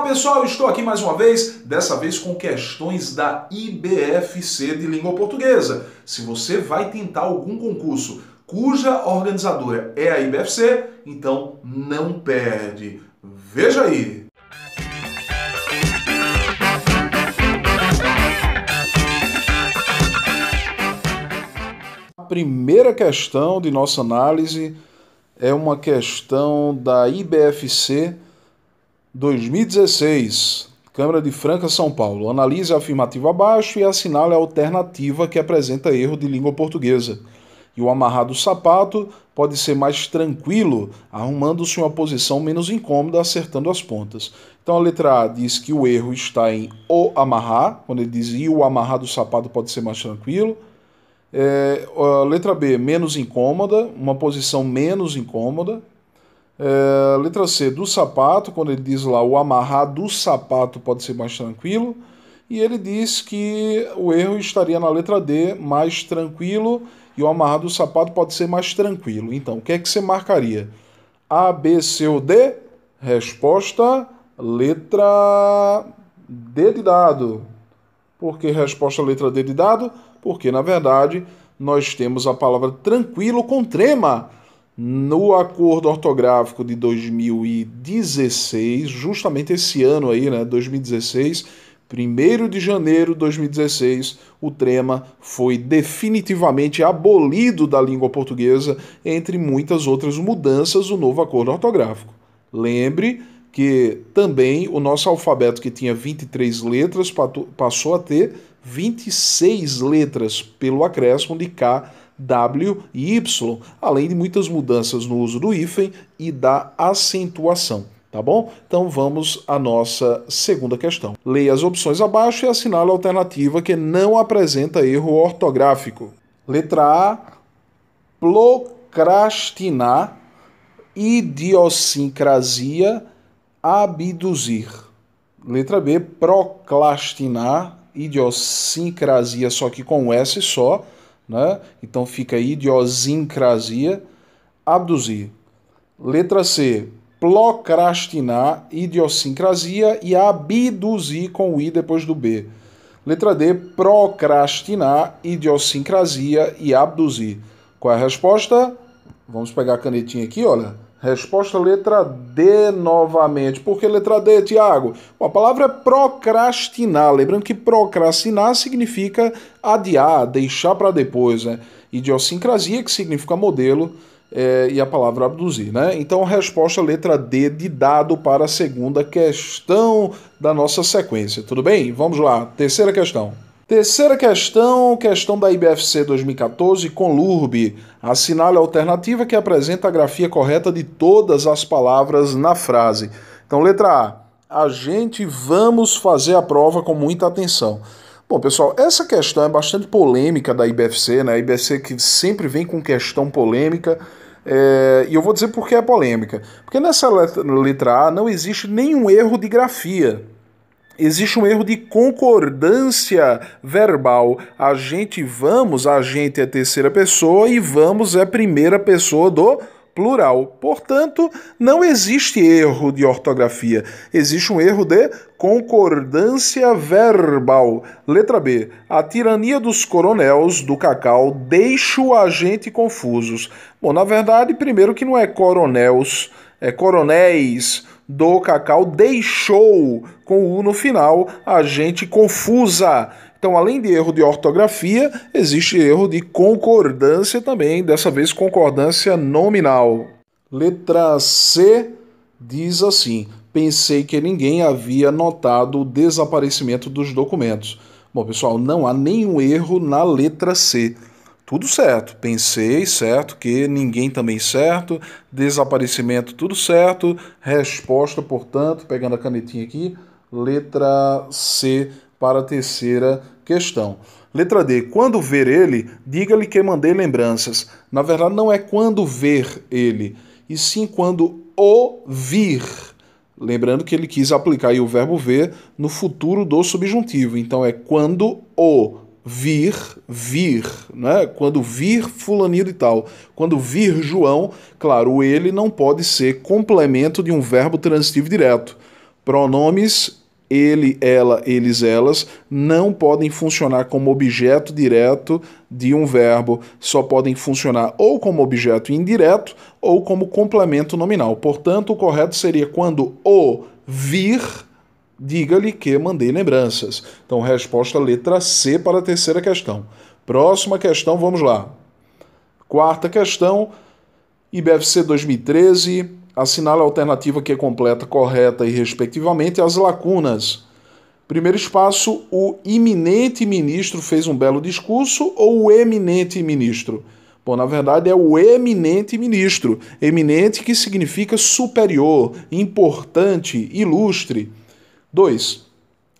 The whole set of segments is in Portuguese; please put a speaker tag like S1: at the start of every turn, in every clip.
S1: Olá pessoal, eu estou aqui mais uma vez, dessa vez com questões da IBFC de língua portuguesa. Se você vai tentar algum concurso cuja organizadora é a IBFC, então não perde. Veja aí! A primeira questão de nossa análise é uma questão da IBFC 2016, Câmara de Franca, São Paulo. Analise a afirmativa abaixo e assinale a alternativa que apresenta erro de língua portuguesa. E o amarrar do sapato pode ser mais tranquilo, arrumando-se uma posição menos incômoda, acertando as pontas. Então a letra A diz que o erro está em o amarrar, quando ele diz e o amarrar do sapato pode ser mais tranquilo. A letra B, menos incômoda, uma posição menos incômoda. Letra C, do sapato, quando ele diz lá o amarrar do sapato pode ser mais tranquilo. E ele diz que o erro estaria na letra D, mais tranquilo, e o amarrar do sapato pode ser mais tranquilo. Então, o que é que você marcaria? A, B, C ou D? Resposta, letra D de dado. Por que resposta letra D de dado? Porque, na verdade, nós temos a palavra tranquilo com trema no acordo ortográfico de 2016, justamente esse ano aí, né, 2016, 1º de janeiro de 2016, o trema foi definitivamente abolido da língua portuguesa, entre muitas outras mudanças do novo acordo ortográfico. Lembre que também o nosso alfabeto, que tinha 23 letras, passou a ter 26 letras pelo acréscimo de K, W e Y, além de muitas mudanças no uso do hífen e da acentuação, tá bom? Então vamos à nossa segunda questão. Leia as opções abaixo e assinale a alternativa que não apresenta erro ortográfico. Letra A, procrastinar, idiosincrasia, abduzir. Letra B, procrastinar, idiosincrasia, só que com S só, né? Então fica idiosincrasia, abduzir. Letra C, procrastinar, idiosincrasia e abduzir com o I depois do B. Letra D, procrastinar, idiosincrasia e abduzir. Qual é a resposta? Vamos pegar a canetinha aqui, olha. Resposta letra D novamente. Por que letra D, Tiago? A palavra é procrastinar. Lembrando que procrastinar significa adiar, deixar para depois, né? Idiosincrasia, que significa modelo, e a palavra abduzir, né? Então, resposta letra D de dado para a segunda questão da nossa sequência. Tudo bem? Vamos lá. Terceira questão. Terceira questão, questão da IBFC 2014, com LURB. Assinale a alternativa que apresenta a grafia correta de todas as palavras na frase. Então, letra A. A gente vamos fazer a prova com muita atenção. Bom, pessoal, essa questão é bastante polêmica da IBFC, né? A IBFC que sempre vem com questão polêmica. E eu vou dizer por que é polêmica. Porque nessa letra A não existe nenhum erro de grafia. Existe um erro de concordância verbal. A gente é terceira pessoa e vamos é primeira pessoa do plural. Portanto, não existe erro de ortografia. Existe um erro de concordância verbal. Letra B. A tirania dos coronéis do Cacau deixa a gente confusos. Bom, na verdade, primeiro que não é coronéis, é coronéis do Cacau deixou, com o U no final, a gente confusa. Então, além de erro de ortografia, existe erro de concordância também, dessa vez concordância nominal. Letra C diz assim: pensei que ninguém havia notado o desaparecimento dos documentos. Bom, pessoal, não há nenhum erro na letra C. Tudo certo, pensei, certo, que ninguém também certo, desaparecimento, tudo certo, resposta, portanto, pegando a canetinha aqui, letra C para a terceira questão. Letra D, quando ver ele, diga-lhe que mandei lembranças. Na verdade, não é quando ver ele, e sim quando o vir. Lembrando que ele quis aplicar aí o verbo ver no futuro do subjuntivo, então é quando o vir, né? Quando vir fulaninho de tal. Quando vir João, claro, o ele não pode ser complemento de um verbo transitivo direto. Pronomes ele, ela, eles, elas não podem funcionar como objeto direto de um verbo, só podem funcionar ou como objeto indireto ou como complemento nominal. Portanto, o correto seria quando o vir, diga-lhe que mandei lembranças. Então, resposta letra C para a terceira questão. Próxima questão, vamos lá. Quarta questão, IBFC 2013, assinale a alternativa que é completa, correta e, respectivamente, as lacunas. Primeiro espaço, o iminente ministro fez um belo discurso ou o eminente ministro? Bom, na verdade é o eminente ministro. Eminente que significa superior, importante, ilustre. 2.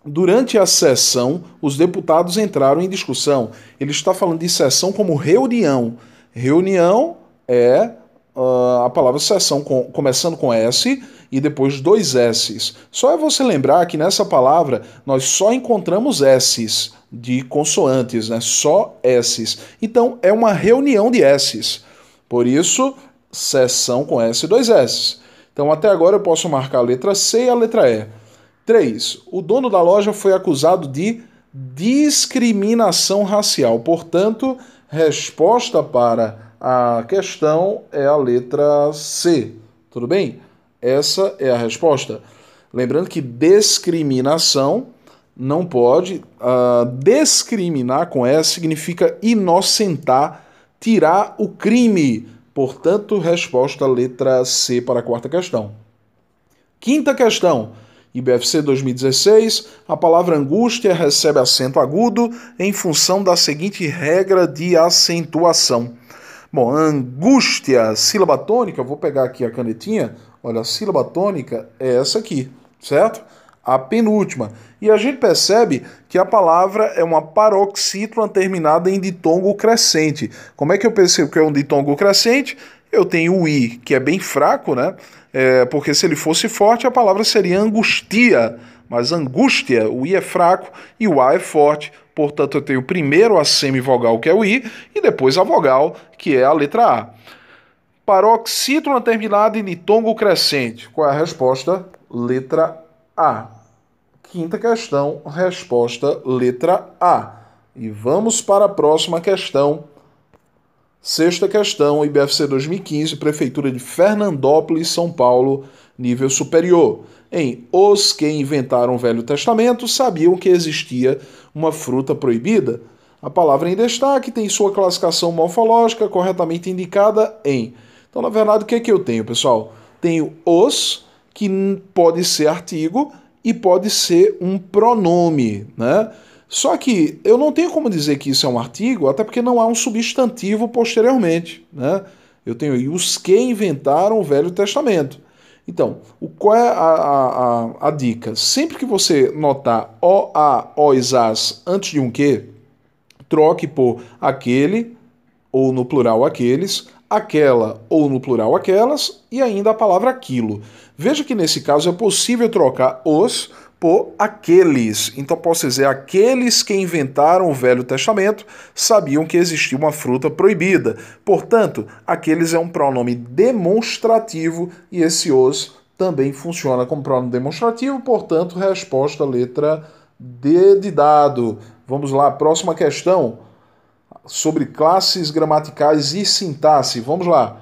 S1: Durante a sessão, os deputados entraram em discussão. Ele está falando de sessão como reunião. Reunião é a palavra sessão começando com S e depois dois S's. Só é você lembrar que nessa palavra nós só encontramos S's de consoantes, né? Só S's. Então é uma reunião de S's. Por isso, sessão com S e dois S's. Então até agora eu posso marcar a letra C e a letra E. 3. O dono da loja foi acusado de discriminação racial. Portanto, resposta para a questão é a letra C. Tudo bem? Essa é a resposta. Lembrando que discriminação não pode. Discriminar com S significa inocentar, tirar o crime. Portanto, resposta letra C para a quarta questão. Quinta questão. IBFC 2016, a palavra angústia recebe acento agudo em função da seguinte regra de acentuação. Bom, angústia, sílaba tônica, vou pegar aqui a canetinha, olha, a sílaba tônica é essa aqui, certo? A penúltima. E a gente percebe que a palavra é uma paroxítona terminada em ditongo crescente. Como é que eu percebo que é um ditongo crescente? Eu tenho o I, que é bem fraco, né? Porque se ele fosse forte, a palavra seria angustia. Mas angústia, o I é fraco e o A é forte. Portanto, eu tenho primeiro a semivogal, que é o I, e depois a vogal, que é a letra A. Paroxítona terminada em ditongo crescente. Qual é a resposta? Letra A. Quinta questão, resposta letra A. E vamos para a próxima questão. Sexta questão, IBFC 2015, Prefeitura de Fernandópolis, São Paulo, nível superior. Em Os que inventaram o Velho Testamento sabiam que existia uma fruta proibida? A palavra em destaque tem sua classificação morfológica corretamente indicada em. Então, na verdade, o que é que eu tenho, pessoal? Tenho os, que pode ser artigo e pode ser um pronome, né? Só que eu não tenho como dizer que isso é um artigo, até porque não há um substantivo posteriormente, né? Eu tenho aí os que inventaram o Velho Testamento. Então, qual é a dica? Sempre que você notar o, a, os, as antes de um que, troque por aquele, ou no plural aqueles, aquela, ou no plural aquelas, e ainda a palavra aquilo. Veja que nesse caso é possível trocar os por aqueles. Então posso dizer, aqueles que inventaram o Velho Testamento sabiam que existia uma fruta proibida. Portanto, aqueles é um pronome demonstrativo e esse os também funciona como pronome demonstrativo. Portanto, resposta letra D de dado. Vamos lá, próxima questão sobre classes gramaticais e sintaxe. Vamos lá.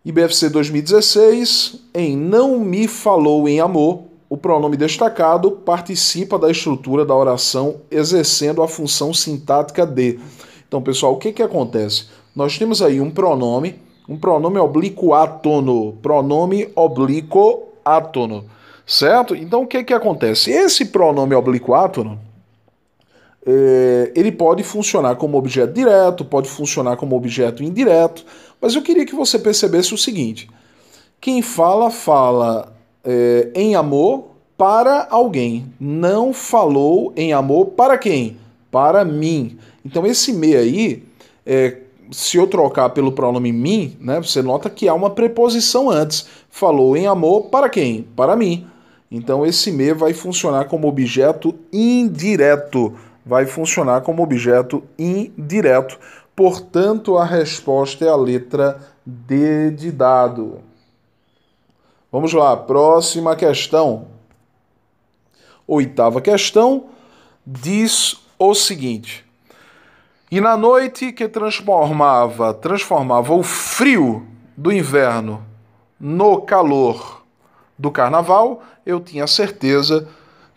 S1: IBFC 2016, em não me falou em amor, o pronome destacado participa da estrutura da oração exercendo a função sintática de. Então, pessoal, o que acontece? Nós temos aí um pronome oblíquo átono, certo? Então, o que acontece? Esse pronome oblíquo átono, ele pode funcionar como objeto direto, pode funcionar como objeto indireto, mas eu queria que você percebesse o seguinte: quem fala em amor para alguém, não falou em amor para quem? Para mim. Então esse me aí, se eu trocar pelo pronome mim, né, você nota que há uma preposição antes. Falou em amor para quem? Para mim. Então esse me vai funcionar como objeto indireto. Vai funcionar como objeto indireto. Portanto, a resposta é a letra D de dado. Vamos lá, próxima questão. Oitava questão diz o seguinte: e na noite que transformava o frio do inverno no calor do carnaval, eu tinha certeza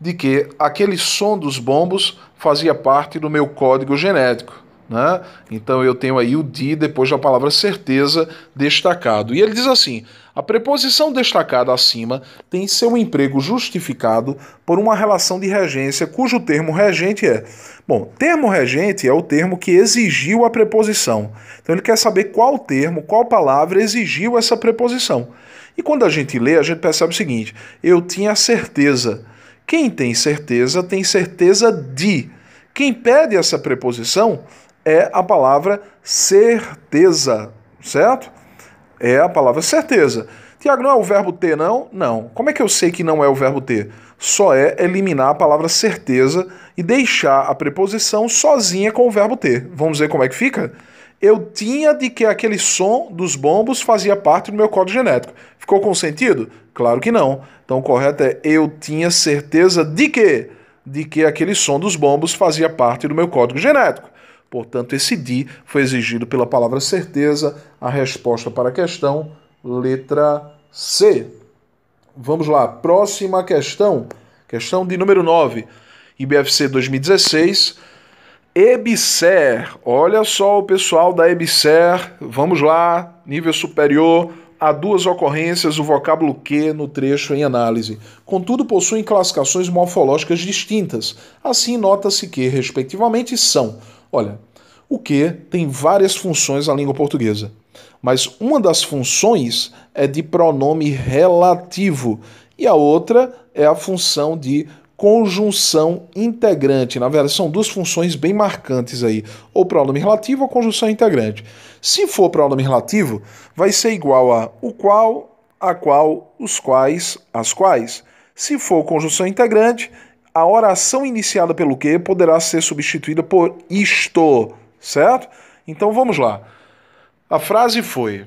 S1: de que aquele som dos bombos fazia parte do meu código genético, né? Então eu tenho aí o de depois da palavra certeza destacado. E ele diz assim: a preposição destacada acima tem seu emprego justificado por uma relação de regência cujo termo regente é. Bom, termo regente é o termo que exigiu a preposição. Então ele quer saber qual termo, qual palavra exigiu essa preposição. E quando a gente lê, a gente percebe o seguinte: eu tinha certeza. Quem tem certeza de. Quem pede essa preposição é a palavra certeza, certo? É a palavra certeza. Tiago, não é o verbo ter, não? Não. Como é que eu sei que não é o verbo ter? Só é eliminar a palavra certeza e deixar a preposição sozinha com o verbo ter. Vamos ver como é que fica? Eu tinha de que aquele som dos bombos fazia parte do meu código genético. Ficou com sentido? Claro que não. Então o correto é eu tinha certeza de quê? De que aquele som dos bombos fazia parte do meu código genético. Portanto, esse de foi exigido pela palavra certeza. A resposta para a questão, letra C. Vamos lá, próxima questão. Questão de número 9. IBFC 2016. EBSER. Olha só o pessoal da EBSER. Vamos lá, nível superior. Há duas ocorrências do vocábulo que no trecho em análise. Contudo, possuem classificações morfológicas distintas. Assim, nota-se que, respectivamente, são... Olha, o que tem várias funções na língua portuguesa, mas uma das funções é de pronome relativo e a outra é a função de conjunção integrante. Na verdade, são duas funções bem marcantes aí, ou pronome relativo ou conjunção integrante. Se for pronome relativo, vai ser igual a o qual, a qual, os quais, as quais. Se for conjunção integrante, a oração iniciada pelo que poderá ser substituída por isto, certo? Então vamos lá. A frase foi...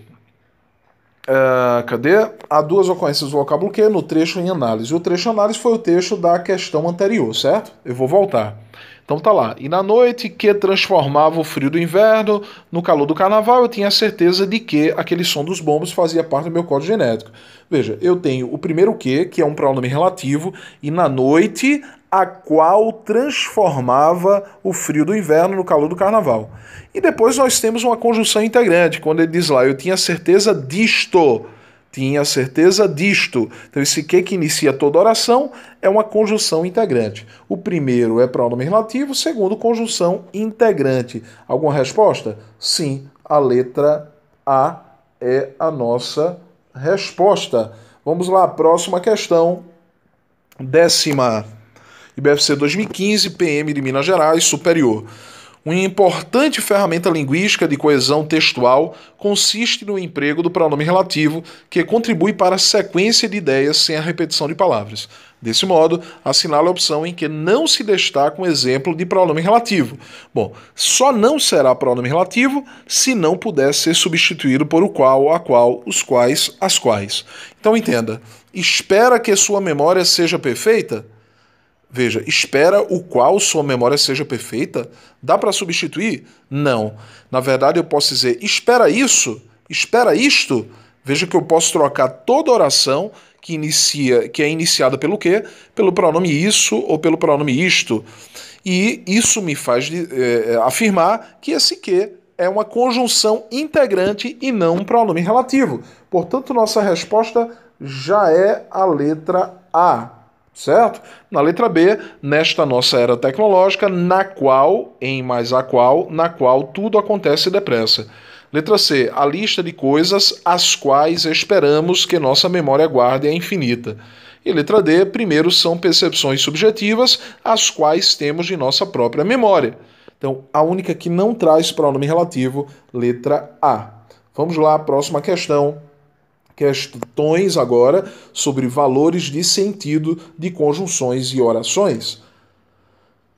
S1: cadê? Há duas ocorrências do vocábulo que no trecho em análise. O trecho em análise foi o trecho da questão anterior, certo? Eu vou voltar. Então tá lá. E na noite que transformava o frio do inverno no calor do carnaval, eu tinha certeza de que aquele som dos bombos fazia parte do meu código genético. Veja, eu tenho o primeiro que é um pronome relativo, e na noite a qual transformava o frio do inverno no calor do carnaval. E depois nós temos uma conjunção integrante, quando ele diz lá, eu tinha certeza disto. Tinha certeza disto. Então esse que inicia toda oração é uma conjunção integrante. O primeiro é pronome relativo, o segundo conjunção integrante. Alguma resposta? Sim, a letra A é a nossa resposta. Vamos lá, próxima questão. 10ª. IBFC 2015, PM de Minas Gerais, superior. Uma importante ferramenta linguística de coesão textual consiste no emprego do pronome relativo, que contribui para a sequência de ideias sem a repetição de palavras. Desse modo, assinale a opção em que não se destaca um exemplo de pronome relativo. Bom, só não será pronome relativo se não puder ser substituído por o qual, a qual, os quais, as quais. Então entenda, espera que sua memória seja perfeita? Veja, espera o qual sua memória seja perfeita? Dá para substituir? Não. Na verdade, eu posso dizer, espera isso, espera isto. Veja que eu posso trocar toda oração que é iniciada pelo quê? Pelo pronome isso ou pelo pronome isto. E isso me faz afirmar que esse que é uma conjunção integrante e não um pronome relativo. Portanto, nossa resposta já é a letra A. Certo? Na letra B, nesta nossa era tecnológica, na qual tudo acontece depressa. Letra C, a lista de coisas as quais esperamos que nossa memória guarde é infinita. E letra D, primeiro são percepções subjetivas, as quais temos de nossa própria memória. Então, a única que não traz pronome relativo, letra A. Vamos lá, próxima questão. Questões agora sobre valores de sentido de conjunções e orações.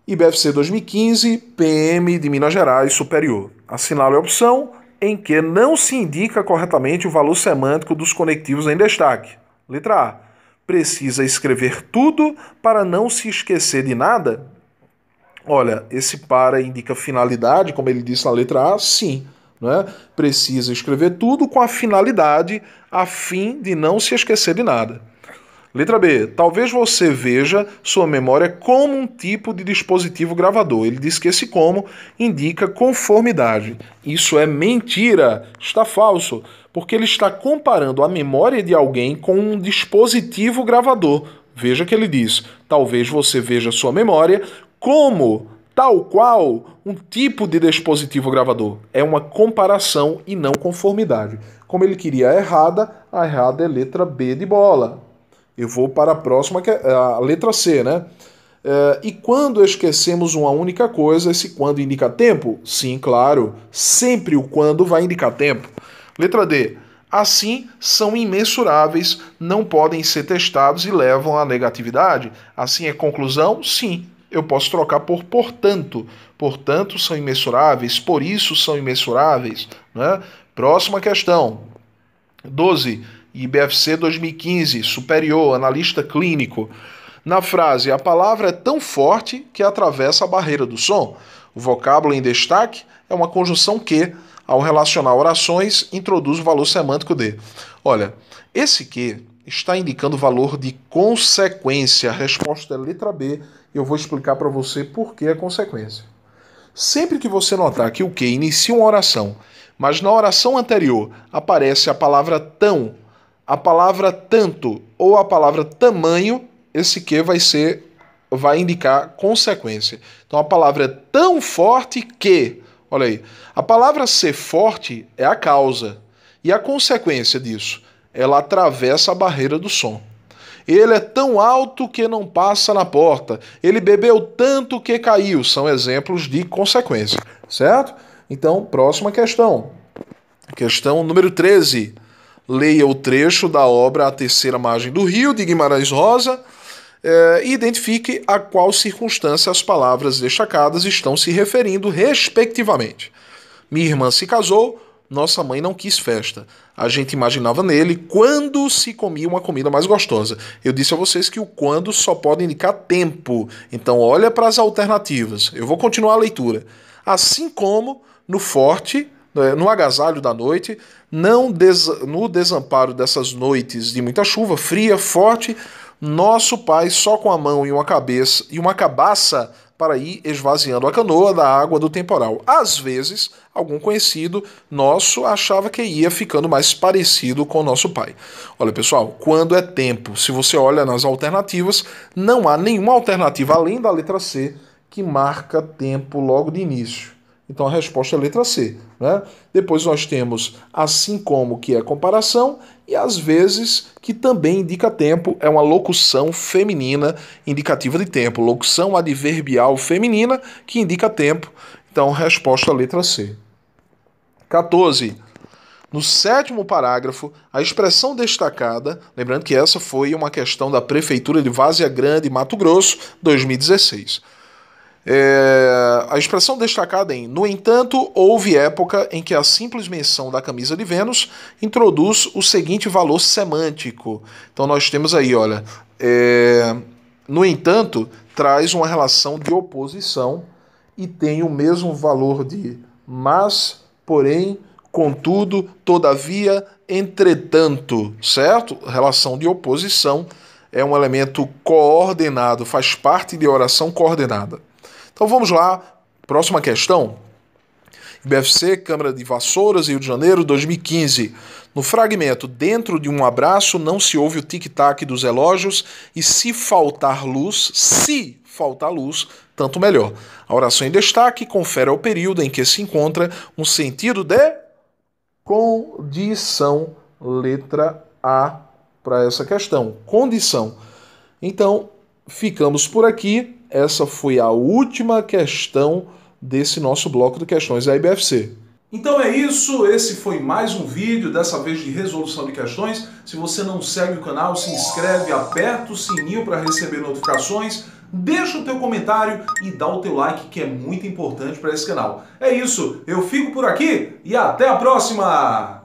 S1: IBFC 2015, PM de Minas Gerais, superior. Assinale a opção em que não se indica corretamente o valor semântico dos conectivos em destaque. Letra A. Precisa escrever tudo para não se esquecer de nada? Olha, esse para indica finalidade, como ele disse na letra A, sim. Né? Precisa escrever tudo com a finalidade, a fim de não se esquecer de nada. Letra B. Talvez você veja sua memória como um tipo de dispositivo gravador. Ele diz que esse como indica conformidade. Isso é mentira, está falso, porque ele está comparando a memória de alguém com um dispositivo gravador. Veja que ele diz: talvez você veja sua memória como, tal qual, um tipo de dispositivo gravador. É uma comparação e não conformidade. Como ele queria a errada é letra B de bola. Eu vou para a próxima, que é a letra C, né? E quando esquecemos uma única coisa, esse quando indica tempo? Sim, claro. Sempre o quando vai indicar tempo. Letra D. Assim, são imensuráveis, não podem ser testados e levam à negatividade. Assim é conclusão? Sim. Eu posso trocar por portanto. Portanto, são imensuráveis, por isso são imensuráveis. Né? Próxima questão. 12. IBFC 2015, superior, analista clínico. Na frase, a palavra é tão forte que atravessa a barreira do som. O vocábulo em destaque é uma conjunção que, ao relacionar orações, introduz o valor semântico de. Olha, esse que está indicando o valor de consequência. A resposta é letra B e eu vou explicar para você por que a consequência. Sempre que você notar que o que inicia uma oração, mas na oração anterior aparece a palavra tão, a palavra tanto ou a palavra tamanho, esse que vai indicar consequência. Então a palavra é tão forte que, olha aí, a palavra ser forte é a causa. E a consequência disso? Ela atravessa a barreira do som. Ele é tão alto que não passa na porta. Ele bebeu tanto que caiu. São exemplos de consequência, certo? Então, próxima questão. Questão número 13. Leia o trecho da obra A Terceira Margem do Rio, de Guimarães Rosa, e identifique a qual circunstância as palavras destacadas estão se referindo, respectivamente. Minha irmã se casou, nossa mãe não quis festa. A gente imaginava nele quando se comia uma comida mais gostosa. Eu disse a vocês que o quando só pode indicar tempo. Então olha para as alternativas. Eu vou continuar a leitura. Assim como no forte, no agasalho da noite, no desamparo dessas noites de muita chuva, fria, forte, nosso pai só com a mão e uma cabaça para ir esvaziando a canoa da água do temporal. Às vezes, algum conhecido nosso achava que ia ficando mais parecido com o nosso pai. Olha, pessoal, quando é tempo, se você olha nas alternativas, não há nenhuma alternativa além da letra C que marca tempo logo de início. Então a resposta é a letra C. Né? Depois nós temos assim como, que é comparação, e às vezes que também indica tempo, é uma locução feminina indicativa de tempo. Locução adverbial feminina que indica tempo. Então resposta é a letra C. 14. No 7º parágrafo, a expressão destacada, lembrando que essa foi uma questão da Prefeitura de Várzea Grande, Mato Grosso, 2016. A expressão destacada em no entanto, houve época em que a simples menção da camisa de Vênus introduz o seguinte valor semântico. Então nós temos aí, olha, no entanto, traz uma relação de oposição e tem o mesmo valor de mas, porém, contudo, todavia, entretanto, certo? Relação de oposição é um elemento coordenado, faz parte de oração coordenada. Então vamos lá, próxima questão. IBFC, Câmara de Vassouras, Rio de Janeiro, 2015. No fragmento, dentro de um abraço não se ouve o tic-tac dos relógios e se faltar luz, tanto melhor. A oração em destaque confere ao período em que se encontra um sentido de condição. Letra A para essa questão, condição. Então, ficamos por aqui. Essa foi a última questão desse nosso bloco de questões da IBFC. Então é isso, esse foi mais um vídeo, dessa vez de resolução de questões. Se você não segue o canal, se inscreve, aperta o sininho para receber notificações, deixa o teu comentário e dá o teu like, que é muito importante para esse canal. É isso, eu fico por aqui e até a próxima!